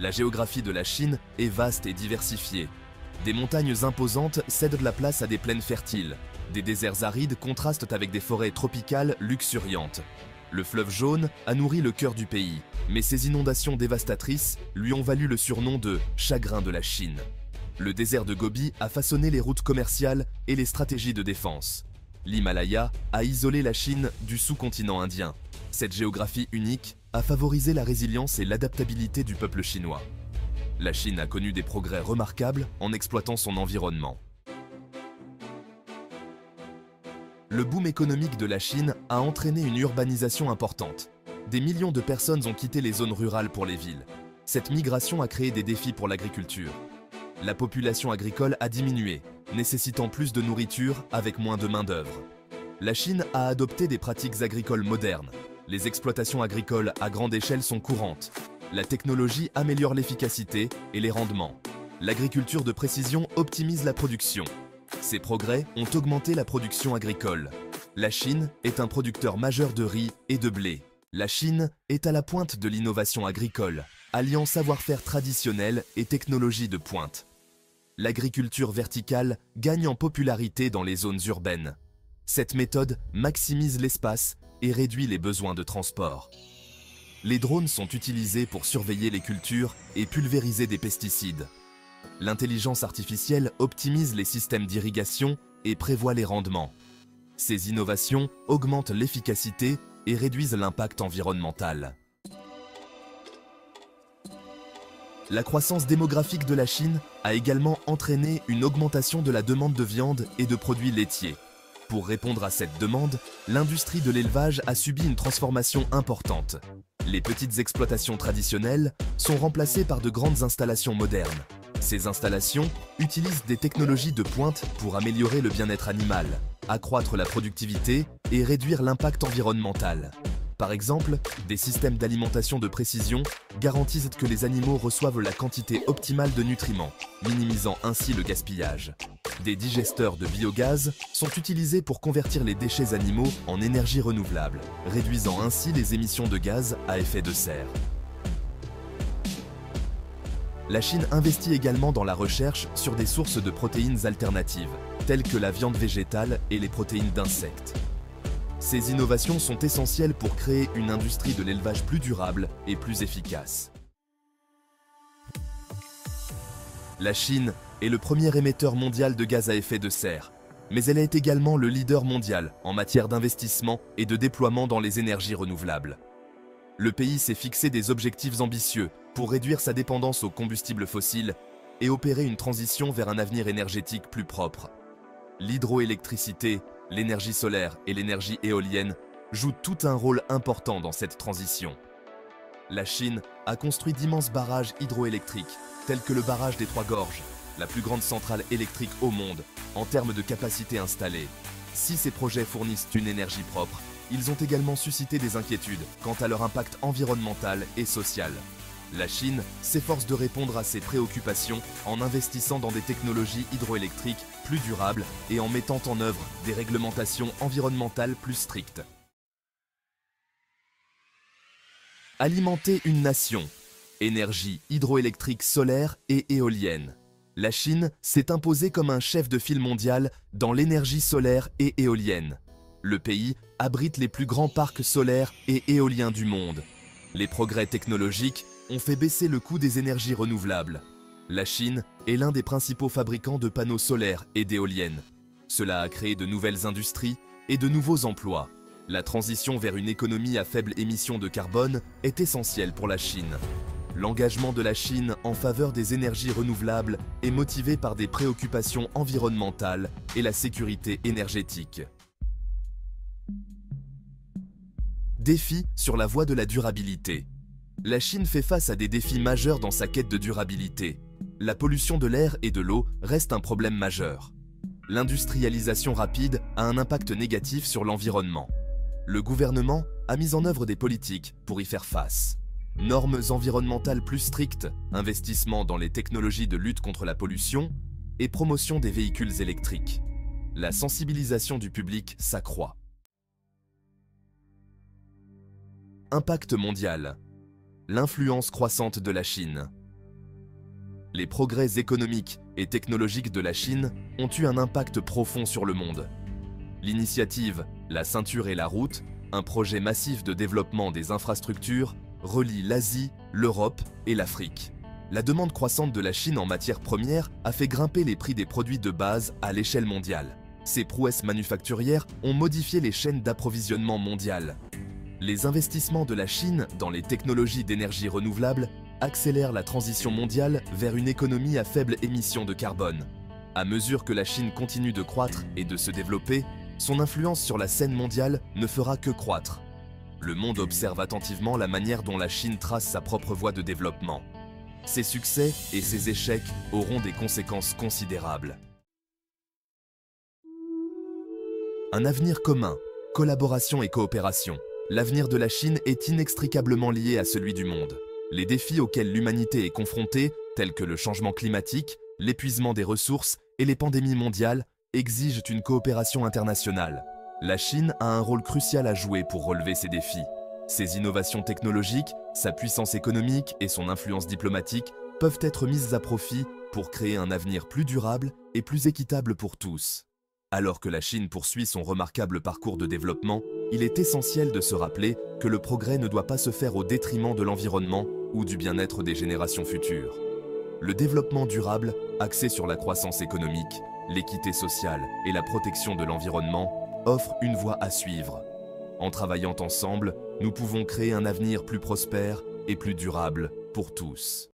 La géographie de la Chine est vaste et diversifiée. Des montagnes imposantes cèdent la place à des plaines fertiles. Des déserts arides contrastent avec des forêts tropicales luxuriantes. Le fleuve Jaune a nourri le cœur du pays, mais ses inondations dévastatrices lui ont valu le surnom de « chagrin de la Chine ». Le désert de Gobi a façonné les routes commerciales et les stratégies de défense. L'Himalaya a isolé la Chine du sous-continent indien. Cette géographie unique a favorisé la résilience et l'adaptabilité du peuple chinois. La Chine a connu des progrès remarquables en exploitant son environnement. Le boom économique de la Chine a entraîné une urbanisation importante. Des millions de personnes ont quitté les zones rurales pour les villes. Cette migration a créé des défis pour l'agriculture. La population agricole a diminué, nécessitant plus de nourriture avec moins de main-d'œuvre. La Chine a adopté des pratiques agricoles modernes. Les exploitations agricoles à grande échelle sont courantes. La technologie améliore l'efficacité et les rendements. L'agriculture de précision optimise la production. Ces progrès ont augmenté la production agricole. La Chine est un producteur majeur de riz et de blé. La Chine est à la pointe de l'innovation agricole, alliant savoir-faire traditionnel et technologie de pointe. L'agriculture verticale gagne en popularité dans les zones urbaines. Cette méthode maximise l'espace et réduit les besoins de transport. Les drones sont utilisés pour surveiller les cultures et pulvériser des pesticides. L'intelligence artificielle optimise les systèmes d'irrigation et prévoit les rendements. Ces innovations augmentent l'efficacité et réduisent l'impact environnemental. La croissance démographique de la Chine a également entraîné une augmentation de la demande de viande et de produits laitiers. Pour répondre à cette demande, l'industrie de l'élevage a subi une transformation importante. Les petites exploitations traditionnelles sont remplacées par de grandes installations modernes. Ces installations utilisent des technologies de pointe pour améliorer le bien-être animal, accroître la productivité et réduire l'impact environnemental. Par exemple, des systèmes d'alimentation de précision garantissent que les animaux reçoivent la quantité optimale de nutriments, minimisant ainsi le gaspillage. Des digesteurs de biogaz sont utilisés pour convertir les déchets animaux en énergie renouvelable, réduisant ainsi les émissions de gaz à effet de serre. La Chine investit également dans la recherche sur des sources de protéines alternatives, telles que la viande végétale et les protéines d'insectes. Ces innovations sont essentielles pour créer une industrie de l'élevage plus durable et plus efficace. La Chine est le premier émetteur mondial de gaz à effet de serre, mais elle est également le leader mondial en matière d'investissement et de déploiement dans les énergies renouvelables. Le pays s'est fixé des objectifs ambitieux pour réduire sa dépendance aux combustibles fossiles et opérer une transition vers un avenir énergétique plus propre. L'hydroélectricité, l'énergie solaire et l'énergie éolienne jouent tout un rôle important dans cette transition. La Chine a construit d'immenses barrages hydroélectriques, tels que le barrage des Trois Gorges, la plus grande centrale électrique au monde, en termes de capacité installée. Si ces projets fournissent une énergie propre, ils ont également suscité des inquiétudes quant à leur impact environnemental et social. La Chine s'efforce de répondre à ces préoccupations en investissant dans des technologies hydroélectriques plus durables et en mettant en œuvre des réglementations environnementales plus strictes. Alimenter une nation. Énergie hydroélectrique solaire et éolienne. La Chine s'est imposée comme un chef de file mondial dans l'énergie solaire et éolienne. Le pays abrite les plus grands parcs solaires et éoliens du monde. Les progrès technologiques ont fait baisser le coût des énergies renouvelables. La Chine est l'un des principaux fabricants de panneaux solaires et d'éoliennes. Cela a créé de nouvelles industries et de nouveaux emplois. La transition vers une économie à faible émission de carbone est essentielle pour la Chine. L'engagement de la Chine en faveur des énergies renouvelables est motivé par des préoccupations environnementales et la sécurité énergétique. Défis sur la voie de la durabilité. La Chine fait face à des défis majeurs dans sa quête de durabilité. La pollution de l'air et de l'eau reste un problème majeur. L'industrialisation rapide a un impact négatif sur l'environnement. Le gouvernement a mis en œuvre des politiques pour y faire face. Normes environnementales plus strictes, investissement dans les technologies de lutte contre la pollution et promotion des véhicules électriques. La sensibilisation du public s'accroît. Impact mondial. L'influence croissante de la Chine. Les progrès économiques et technologiques de la Chine ont eu un impact profond sur le monde. L'initiative La Ceinture et la Route, un projet massif de développement des infrastructures, relie l'Asie, l'Europe et l'Afrique. La demande croissante de la Chine en matières premières a fait grimper les prix des produits de base à l'échelle mondiale. Ces prouesses manufacturières ont modifié les chaînes d'approvisionnement mondiales. Les investissements de la Chine dans les technologies d'énergie renouvelable accélèrent la transition mondiale vers une économie à faible émission de carbone. À mesure que la Chine continue de croître et de se développer, son influence sur la scène mondiale ne fera que croître. Le monde observe attentivement la manière dont la Chine trace sa propre voie de développement. Ses succès et ses échecs auront des conséquences considérables. Un avenir commun, collaboration et coopération. L'avenir de la Chine est inextricablement lié à celui du monde. Les défis auxquels l'humanité est confrontée, tels que le changement climatique, l'épuisement des ressources et les pandémies mondiales, exigent une coopération internationale. La Chine a un rôle crucial à jouer pour relever ces défis. Ses innovations technologiques, sa puissance économique et son influence diplomatique peuvent être mises à profit pour créer un avenir plus durable et plus équitable pour tous. Alors que la Chine poursuit son remarquable parcours de développement, il est essentiel de se rappeler que le progrès ne doit pas se faire au détriment de l'environnement ou du bien-être des générations futures. Le développement durable, axé sur la croissance économique, l'équité sociale et la protection de l'environnement, offre une voie à suivre. En travaillant ensemble, nous pouvons créer un avenir plus prospère et plus durable pour tous.